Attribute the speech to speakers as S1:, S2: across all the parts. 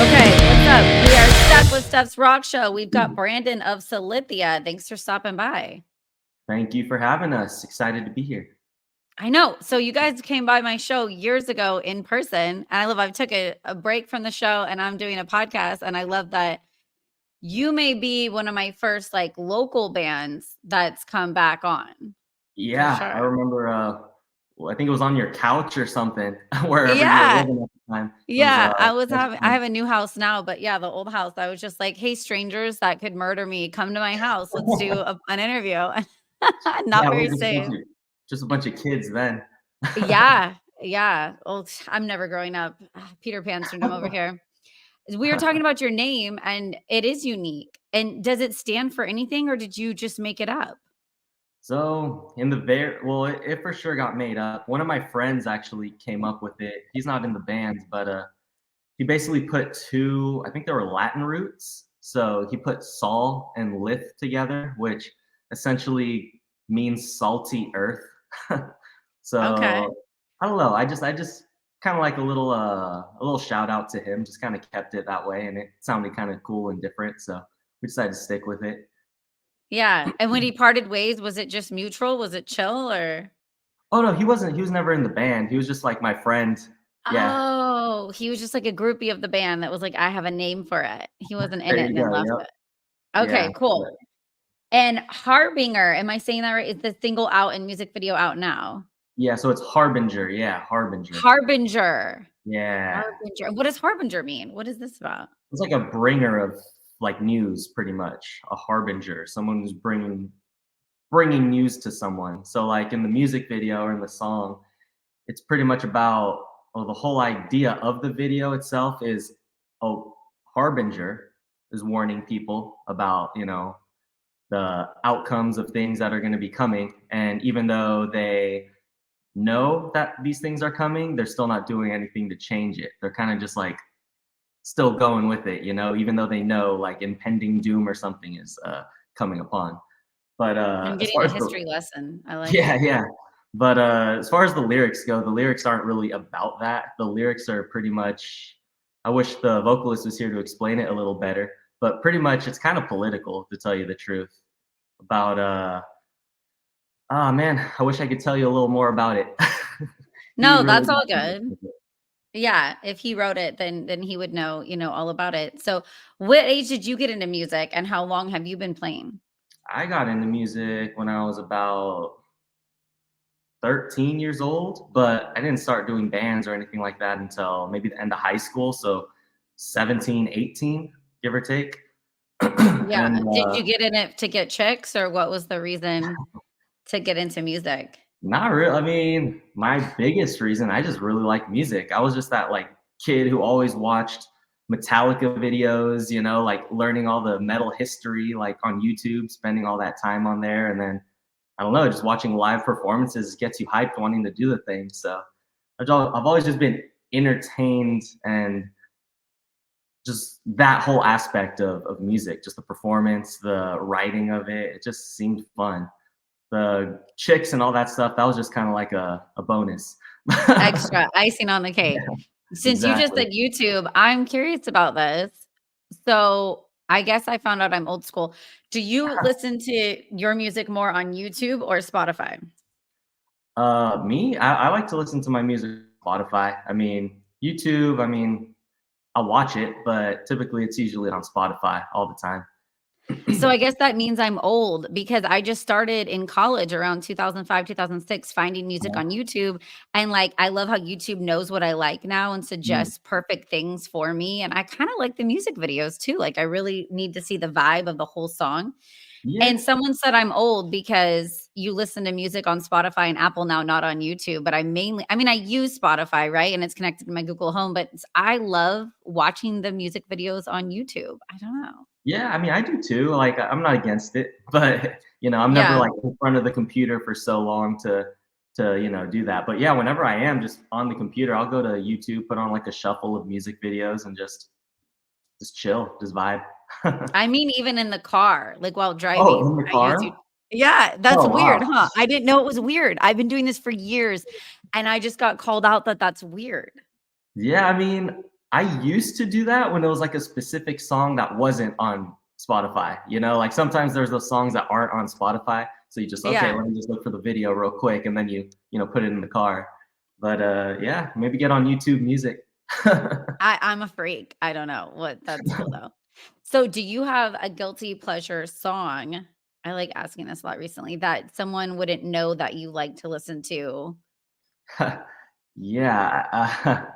S1: Okay, what's up? We are stuck with Stef's Rock Show. We've got Brandon of Salythia. Thanks for stopping by.
S2: Thank you for having us. Excited to be here.
S1: I know. So you guys came by my show years ago in person. And I took a break from the show and I'm doing a podcast. And I love that you may be one of my first like local bands that's come back on. For
S2: Yeah, I
S1: sure.
S2: remember. I think it was on your couch or something, wherever you were
S1: Yeah.
S2: living at the time. It was
S1: Yeah.
S2: much
S1: I
S2: fun.
S1: have a new house now, but yeah, the old house. I was just like, hey, strangers that could murder me, come to my house. Let's do an interview. Not
S2: Yeah, we
S1: very
S2: were
S1: safe.
S2: just a bunch of kids then.
S1: Yeah, yeah. Oh, I'm never growing up. Peter Pan syndrome over here. We were talking about your name, and it is unique. And does it stand for anything, or did you just make it up?
S2: So in the it for sure got made up. One of my friends actually came up with it. He's not in the band, but he basically put two. I think they were Latin roots. So he put Sol and Lith together, which essentially means salty earth.
S1: Okay.
S2: So I don't know. I just kind of like a little shout out to him. Just kind of kept it that way, and it sounded kind of cool and different. So we decided to stick with it.
S1: Yeah. And when he parted ways, was it just mutual? Was it chill or?
S2: Oh no, he wasn't. He was never in the band. He was just like my friend. Yeah,
S1: Oh, he was just like a groupie of the band that was like, I have a name for it. He wasn't in
S2: there
S1: it
S2: you
S1: and then
S2: go.
S1: left
S2: Yep.
S1: it.
S2: Yeah.
S1: Okay, cool. And Harbinger, am I saying that right? Is the single out and music video out now?
S2: Yeah. So it's Harbinger. Yeah, Harbinger.
S1: Harbinger.
S2: Yeah.
S1: Harbinger. What does Harbinger mean? What is this about?
S2: It's like a bringer of like news, pretty much. A harbinger, someone who's bringing news to someone. So like in the music video or in the song, it's pretty much about, well, the whole idea of the video itself is a harbinger is warning people about, the outcomes of things that are going to be coming. And even though they know that these things are coming, they're still not doing anything to change it. They're kind of just like still going with it, even though they know like impending doom or something is coming upon. But
S1: I'm
S2: as
S1: getting
S2: far
S1: a
S2: as the
S1: history lesson. I like
S2: yeah,
S1: it.
S2: yeah. But as far as the lyrics go, the lyrics aren't really about that. The lyrics are pretty much, I wish the vocalist was here to explain it a little better, but pretty much it's kind of political, to tell you the truth. About oh man, I wish I could tell you a little more about it. He
S1: No,
S2: really
S1: that's
S2: got
S1: all
S2: into
S1: good.
S2: it.
S1: Yeah, if he wrote it, then he would know, all about it. So, what age did you get into music and how long have you been playing?
S2: I got into music when I was about 13 years old, but I didn't start doing bands or anything like that until maybe the end of high school. So 17, 18, give or take.
S1: Yeah.
S2: And
S1: Did you get in it to get chicks or what was the reason to get into music?
S2: not really. I mean, my biggest reason, I just really like music. I was just that like kid who always watched Metallica videos, like learning all the metal history, like on YouTube, spending all that time on there. And then I don't know, just watching live performances gets you hyped, wanting to do the thing. So I've always just been entertained and just that whole aspect of music, just the performance, the writing of it. It just seemed fun. The chicks and all that stuff, that was just kind of like a bonus.
S1: Extra icing on the
S2: Yeah,
S1: cake. Since you just
S2: exactly.
S1: said YouTube, I'm curious about this. So, I guess I found out I'm old school. Do you listen to your music more on YouTube or Spotify?
S2: Me, I like to listen to my music on Spotify. I mean, YouTube, I mean, I watch it, but typically it's usually on Spotify all the time.
S1: So I guess that means I'm old because I just started in college around 2005, 2006 finding music on YouTube, and, like, I love how YouTube knows what I like now and
S2: Mm.
S1: suggests perfect things for me, and I kinda like the music videos too, like, I really need to see the vibe of the whole song,
S2: Yeah,
S1: and someone said I'm old because you listen to music on Spotify and Apple now, not on YouTube, but I mean, I use Spotify, right, and it's connected to my Google Home, but I love watching the music videos on YouTube. I don't know.
S2: yeah, I mean, I do too. Like, I'm not against it, but I'm never
S1: Yeah.
S2: like in front of the computer for so long to do that. But yeah, whenever I am just on the computer, I'll go to YouTube, put on like a shuffle of music videos, and just chill, just vibe.
S1: I mean, even in the car, like, while
S2: Oh,
S1: driving,
S2: in the
S1: I use
S2: car?
S1: you. Yeah, that's
S2: Oh,
S1: weird,
S2: wow.
S1: huh? I didn't know it was weird. I've been doing this for years, and I just got called out that that's weird.
S2: Yeah, I mean, I used to do that when it was like a specific song that wasn't on Spotify, you know? Like sometimes there's those songs that aren't on Spotify, so you just, okay,
S1: Yeah.
S2: let me just look for the video real quick and then you know, put it in the car. But yeah, maybe get on YouTube Music.
S1: I'm a freak. I don't know what that's cool though. So do you have a guilty pleasure song? I like asking this a lot recently that someone wouldn't know that you like to listen to.
S2: Yeah,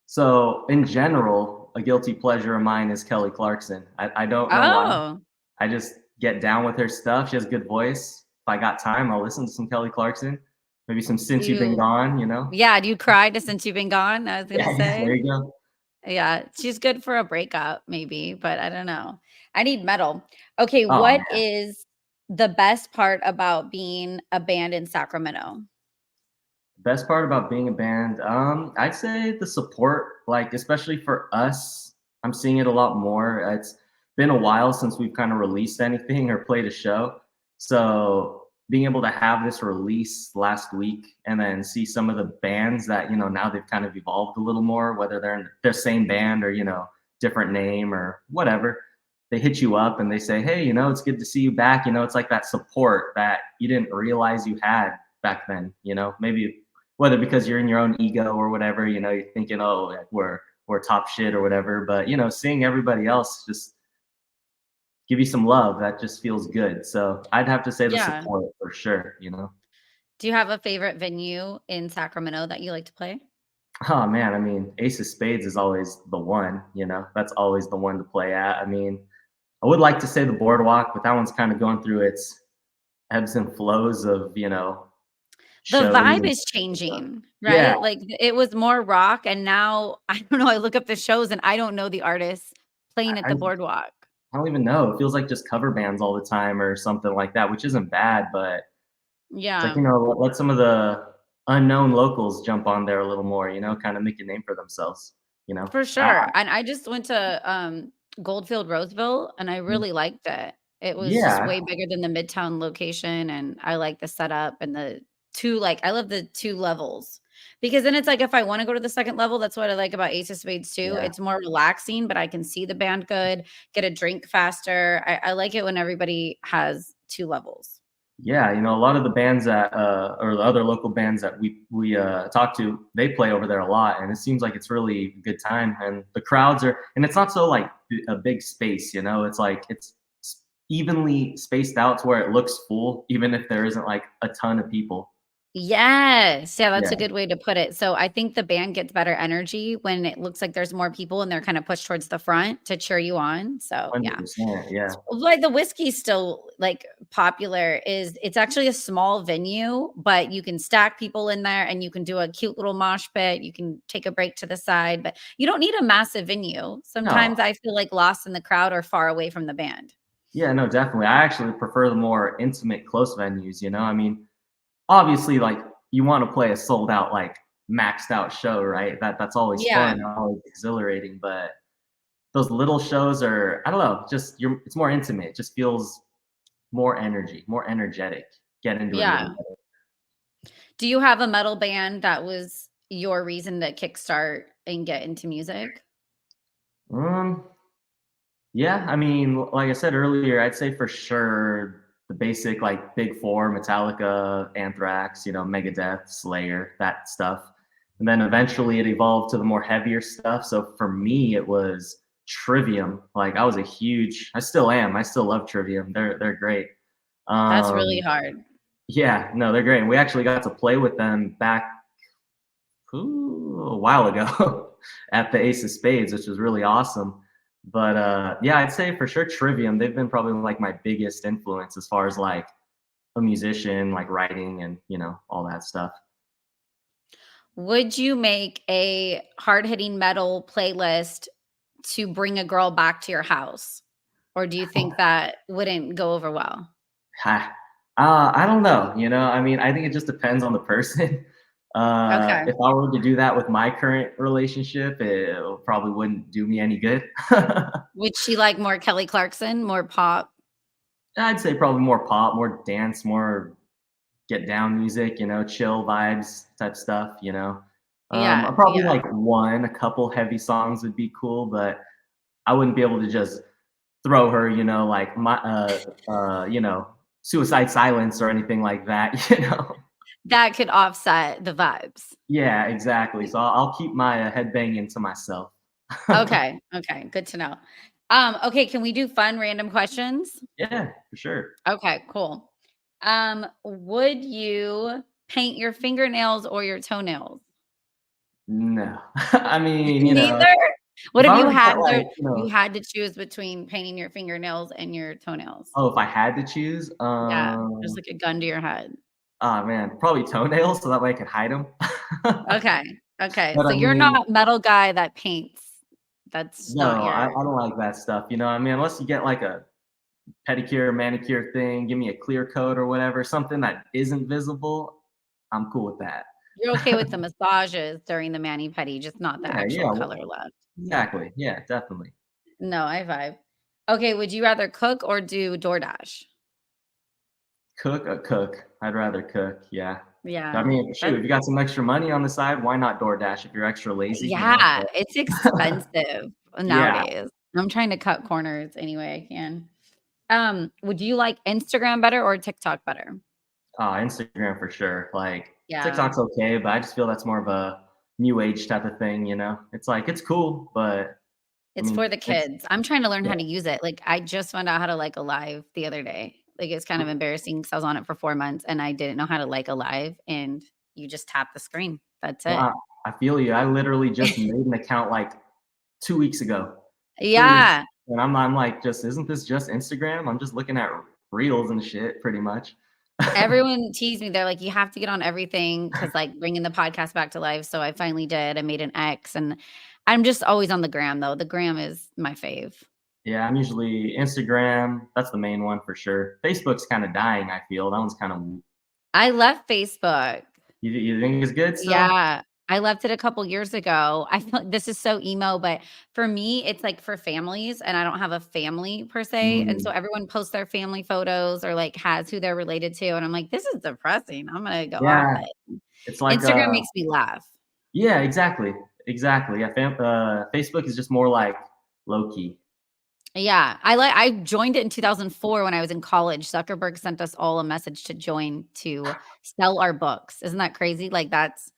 S2: so in general, a guilty pleasure of mine is Kelly Clarkson. I don't know why.
S1: Oh,
S2: I just get down with her stuff. She has good voice. If I got time, I'll listen to some Kelly Clarkson. Maybe some
S1: do
S2: Since You've Been
S1: you
S2: Gone, you know?
S1: yeah, do you cry to Since You've Been Gone? I was gonna
S2: Yeah, yeah,
S1: say.
S2: there you go.
S1: Yeah, she's good for a breakup maybe, but I don't know. I need metal. Okay,
S2: Oh,
S1: what
S2: man.
S1: is the best part about being a band in Sacramento?
S2: Best part about being a band, I'd say the support, like especially for us, I'm seeing it a lot more. It's been a while since we've kind of released anything or played a show. So being able to have this release last week and then see some of the bands that, you know, now they've kind of evolved a little more, whether they're in the same band or, you know, different name or whatever. They hit you up and they say, hey, you know, it's good to see you back. You know, it's like that support that you didn't realize you had back then, you know, maybe whether because you're in your own ego or whatever, you know, you're thinking, oh, like we're top shit or whatever. But you know, seeing everybody else just give you some love, that just feels good. So I'd have to say the
S1: Yeah.
S2: support for sure, you know.
S1: Do you have a favorite venue in Sacramento that you like to play?
S2: Oh man, I mean, Ace of Spades is always the one, you know. That's always the one to play at. I mean, I would like to say the boardwalk, but that one's kind of going through its ebbs and flows of, you know,
S1: The
S2: shows
S1: vibe
S2: and
S1: is
S2: stuff.
S1: changing,
S2: Yeah,
S1: right? Like, it was more rock, and now, I don't know, I look up the shows, and I don't know the artists playing at
S2: I
S1: the boardwalk.
S2: I don't even know. It feels like just cover bands all the time or something like that, which isn't bad, but it's like,
S1: Yeah.
S2: you know, let some of the unknown locals jump on there a little more, you know, kind of make a name for themselves, you know?
S1: For
S2: Uh,
S1: sure, and I just went to, Goldfield Roseville, and I really liked it. It was just
S2: yeah,
S1: way bigger than the Midtown location, and I like the setup and the 2, like I love the 2 levels, because then it's like if I wanna go to the 2nd level, that's what I like about Ace of Spades too.
S2: yeah.
S1: It's more relaxing, but I can see the band good, get a drink faster. I like it when everybody has 2 levels.
S2: Yeah, you know, a lot of the bands that, or the other local bands that we talk to, they play over there a lot, and it seems like it's really a good time, and the crowds are, and it's not so like a big space, you know, it's like it's evenly spaced out to where it looks full, even if there isn't like a ton of people.
S1: Yes. Yeah, that's a
S2: Yeah,
S1: good way to put it. So I think the band gets better energy when it looks like there's more people and they're kind of pushed towards the front to cheer you on. So yeah.
S2: 100%. Yeah,
S1: Like the whiskey's still like popular is it's actually a small venue, but you can stack people in there and you can do a cute little mosh pit. You can take a break to the side, but you don't need a massive venue.
S2: no,
S1: Sometimes I feel like lost in the crowd or far away from the band.
S2: yeah, no, definitely. I actually prefer the more intimate, close venues. You know, I mean, obviously, like you want to play a sold out, like maxed out show, right? That's always
S1: Yeah.
S2: fun, always exhilarating. But those little shows are, I don't know, just you're. It's more intimate. It just feels more energy, more energetic. Get into it a little
S1: Yeah. Do you have a metal band that was your reason to kickstart and get into music?
S2: better. Yeah, I mean, like I said earlier, I'd say for sure the basic like big four, Metallica, Anthrax, you know, Megadeth, Slayer, that stuff. And then eventually it evolved to the more heavier stuff. So for me, it was Trivium. Like I was a huge, I still am. I still love Trivium. They're great.
S1: That's really
S2: Um,
S1: hard.
S2: yeah, no, they're great. And we actually got to play with them back a while ago at the Ace of Spades, which was really awesome. But yeah, I'd say for sure Trivium. They've been probably like my biggest influence as far as like a musician, like writing and you know all that stuff.
S1: Would you make a hard-hitting metal playlist to bring a girl back to your house? Or do you think that wouldn't go over well?
S2: Ha. I don't know. You know, I mean, I think it just depends on the person.
S1: Okay.
S2: If I were to do that with my current relationship, it probably wouldn't do me any good.
S1: Would she like more Kelly Clarkson, more pop?
S2: I'd say probably more pop, more dance, more get down music, you know, chill vibes type stuff, you know.
S1: Yeah,
S2: Probably
S1: yeah.
S2: like a couple heavy songs would be cool, but I wouldn't be able to just throw her, like Suicide Silence or anything like that,
S1: That could offset the vibes.
S2: Yeah, exactly. So I'll keep my head banging to myself.
S1: Okay, okay, good to know. Okay, can we do fun random questions?
S2: Yeah, for sure.
S1: Okay, cool. Would you paint your fingernails or your toenails?
S2: No. I mean,
S1: Neither? What
S2: if
S1: if
S2: I
S1: you
S2: were to get
S1: had
S2: like,
S1: to choose between painting your fingernails and your toenails?
S2: oh, if I had to choose,
S1: Yeah, there's like a gun to your head.
S2: oh man, probably toenails so that way I could hide them.
S1: Okay, okay,
S2: But
S1: so
S2: I
S1: you're
S2: mean,
S1: not metal guy that paints. That's not
S2: no, I
S1: your.
S2: don't like that stuff, I mean, unless you get like a pedicure, manicure thing, give me a clear coat or whatever, something that isn't visible, I'm cool with that.
S1: You're okay with the massages during the mani-pedi, just not the
S2: Yeah,
S1: actual
S2: yeah,
S1: color left.
S2: exactly. Yeah, definitely.
S1: No, I vibe. Okay, would you rather cook or do DoorDash?
S2: Cook. I'd rather cook, yeah. I
S1: Yeah,
S2: mean, shoot,
S1: that's
S2: if you got some extra money on the side, why not DoorDash if you're extra lazy,
S1: yeah,
S2: but
S1: it's expensive
S2: yeah,
S1: nowadays. I'm trying to cut corners any way I can. Would you like Instagram better or TikTok better?
S2: Instagram for sure. Like,
S1: Yeah,
S2: TikTok's okay, but I just feel that's more of a new age type of thing? It's like, it's cool, but I
S1: it's
S2: mean,
S1: for the
S2: it's
S1: kids. I'm trying to learn
S2: yeah.
S1: how to use it. Like, I just found out how to like a live the other day. Like, it's kind of embarrassing because I was on it for 4 months and I didn't know how to like a live, and you just tap the screen. That's
S2: Well,
S1: it.
S2: I feel you. I literally just made an account, like, 2 weeks ago, 3 weeks,
S1: Yeah.
S2: and I'm like, just isn't this just Instagram? I'm just looking at reels and shit pretty much.
S1: Everyone teased me. They're like, "You have to get on everything because, like, bringing the podcast back to life." So I finally did. I made an X, and I'm just always on the gram, though. The gram is my fave.
S2: Yeah, I'm usually Instagram, that's the main one for sure. Facebook's kinda dying, I feel. That one's kinda
S1: I left Facebook.
S2: you think it's good still?
S1: Yeah. I left it a couple years ago. I feel like this is so emo, but for me, it's, like, for families, and I don't have a family per se, and so
S2: Mm,
S1: everyone posts their family photos or, like, has who they're related to, and I'm like, "This is depressing. I'm gonna go off
S2: yeah,
S1: it."
S2: it's like,
S1: Instagram makes me laugh.
S2: yeah, exactly, exactly, yeah, Facebook is just more like low key.
S1: Yeah, I joined it in 2004 when I was in college. Zuckerberg sent us all a message to join to sell our books. Isn't that crazy? Like, that's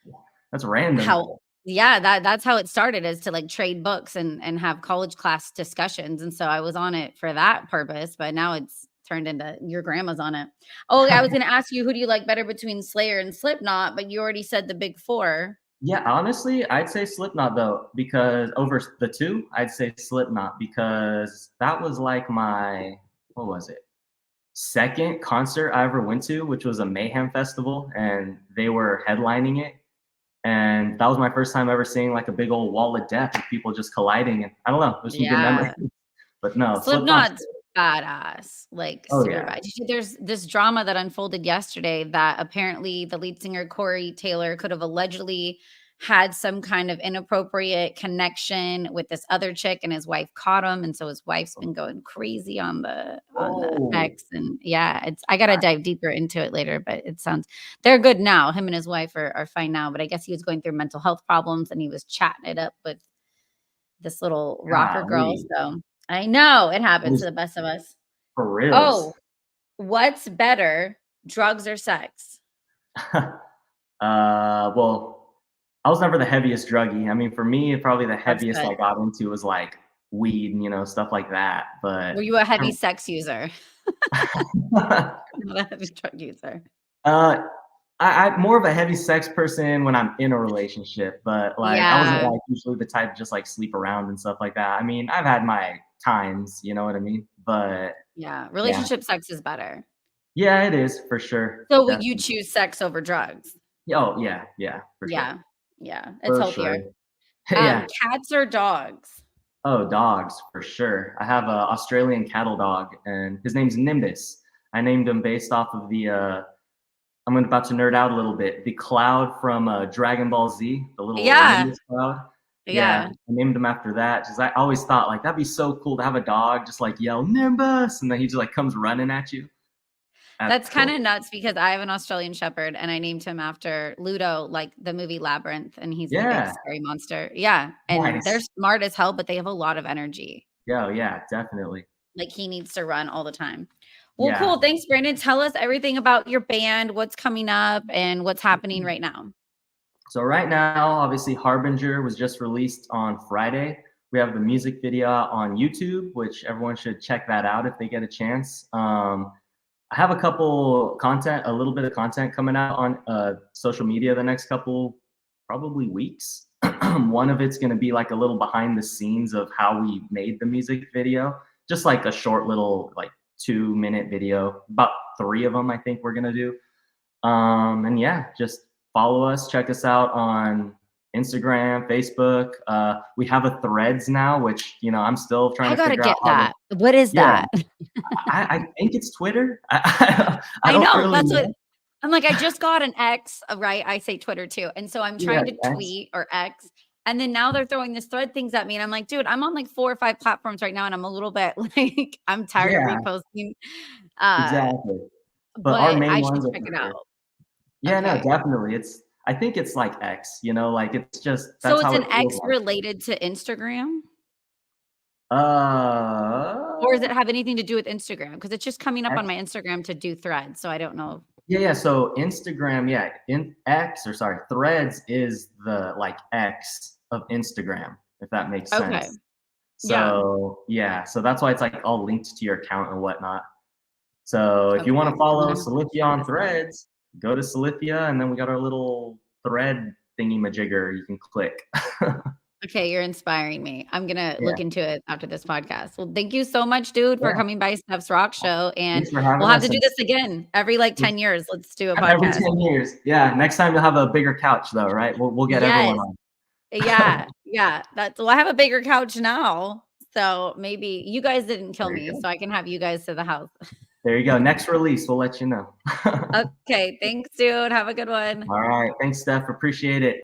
S2: That's random.
S1: how yeah, that's how it started, is to, like, trade books and have college class discussions, and so I was on it for that purpose, but now it's turned into your grandma's on it. Oh, I was gonna ask you, who do you like better between Slayer and Slipknot, but you already said the big 4.
S2: Yeah, honestly, I'd say Slipknot though, because over the 2, I'd say Slipknot because that was like my what was it? 2nd concert I ever went to, which was a Mayhem festival, and they were headlining it. And that was my first time ever seeing like a big old wall of death with people just colliding. And I don't know, there's some good memories.
S1: Yeah.
S2: But no, Slipknot's
S1: Slipknot's badass, like,
S2: oh
S1: super
S2: yeah.
S1: bad. There's this drama that unfolded yesterday that apparently the lead singer, Corey Taylor, could have allegedly had some kind of inappropriate connection with this other chick, and his wife caught him, and so his wife's been going crazy on the
S2: Whoa.
S1: X, and yeah, it's I gotta dive deeper into it later, but it sounds they're good now. Him and his wife are fine now, but I guess he was going through mental health problems, and he was chatting it up with this little rocker girl,
S2: Golly.
S1: so I know it
S2: It
S1: happens to
S2: was
S1: the best of us.
S2: for reals.
S1: Oh, what's better, drugs or sex?
S2: Well, I was never the heaviest druggie. I mean, for me, probably the
S1: That's
S2: heaviest
S1: good.
S2: I got into was like weed and stuff like that.
S1: Were
S2: But
S1: you a heavy sex user? Not a heavy drug user.
S2: uh, I'm more of a heavy sex person when I'm in a relationship, but like I wasn't
S1: Yeah,
S2: like usually the type to just like sleep around and stuff like that. I mean, I've had my times, you know what I mean? But
S1: yeah,
S2: yeah,
S1: relationship sex is better.
S2: yeah, it is for sure,
S1: So would you
S2: definitely.
S1: choose sex over drugs?
S2: Oh yeah, yeah, for sure,
S1: Yeah, yeah, it's
S2: for
S1: healthier.
S2: sure. Yeah.
S1: Cats or dogs?
S2: Oh, dogs for sure. I have a Australian cattle dog, and his name's Nimbus. I named him based off of the. I'm about to nerd out a little bit. The cloud from Dragon Ball Z, the little
S1: Yeah,
S2: Nimbus cloud. Yeah,
S1: yeah.
S2: I named him after that because I always thought like that'd be so cool to have a dog just like yell Nimbus, and then he just like comes running at you.
S1: That's kind
S2: cool.
S1: of nuts because I have an Australian Shepherd and I named him after Ludo, like the movie Labyrinth, and he's the big
S2: Yeah,
S1: scary monster. Yeah, and they're
S2: nice.
S1: smart as hell, but they have a lot of energy.
S2: Yeah, yeah, definitely.
S1: Like he needs to run all the time. Well,
S2: Yeah.
S1: cool. Thanks, Brandon. Tell us everything about your band, what's coming up, and what's happening right now.
S2: So right now, obviously, Harbinger was just released on Friday. We have the music video on YouTube, which everyone should check that out if they get a chance. I have a little bit of content coming out on social media the next couple, probably weeks. One of it's going to be like a little behind the scenes of how we made the music video, just like a short little, like 2-minute video. About 3 of them, I think we're going to do. And yeah, just follow us, check us out on Instagram, Facebook. We have a Threads now, which, I'm still trying
S1: I
S2: to
S1: gotta
S2: figure out
S1: get
S2: how to.
S1: that. What is
S2: Yeah,
S1: that?
S2: I think it's Twitter. I
S1: I
S2: don't
S1: know.
S2: really
S1: That's what
S2: know.
S1: I'm like. I just got an X, right? I say Twitter too. And so I'm
S2: Yeah,
S1: trying to
S2: X.
S1: tweet or X. And then now they're throwing this thread things at me. And I'm like, dude, I'm on like 4 or 5 platforms right now. And I'm a little bit like, I'm tired of
S2: Yeah,
S1: reposting. Uh,
S2: exactly. But our
S1: but
S2: main
S1: I should
S2: ones are
S1: check
S2: for
S1: it out.
S2: sure. Yeah, no,
S1: Okay.
S2: definitely. I think it's like X, like it's just
S1: So
S2: that's
S1: it's
S2: how
S1: an
S2: it feels
S1: X
S2: like.
S1: related to Instagram? Or does
S2: Uh,
S1: it have anything to do with Instagram? Because it's just coming up on
S2: X.
S1: my Instagram to do threads. So I don't know.
S2: Yeah, yeah. So Instagram, yeah, Threads is the like X of Instagram, if that makes
S1: Okay.
S2: sense.
S1: Yeah.
S2: So yeah, so that's why it's like all linked to your account and whatnot. So if you want
S1: Okay.
S2: to
S1: I'm
S2: follow
S1: gonna have to
S2: Salythia
S1: check
S2: on
S1: this out.
S2: Threads, go to Salythia, and then we got our little thread thingy majigger you can click.
S1: Okay, you're inspiring me. I'm gonna
S2: Yeah,
S1: look into it after this podcast. Well, thank you so much, dude, for
S2: yeah.
S1: coming by Steph's Rock Show, and
S2: Thanks for
S1: we'll
S2: having
S1: have to
S2: us.
S1: do
S2: And
S1: this again every like 10 years. Let's do a
S2: every
S1: podcast.
S2: 10 years. Yeah, next time you'll have a bigger couch though, right? We'll get everyone
S1: Yes.
S2: on.
S1: Yeah. Yeah. That's well, I have a bigger couch now. So maybe you guys didn't kill
S2: There you
S1: me,
S2: go.
S1: so I can have you guys to the house.
S2: There you go. Next release, we'll let you know.
S1: Okay. Thanks, dude. Have a good one.
S2: All right. Thanks, Steph. Appreciate it.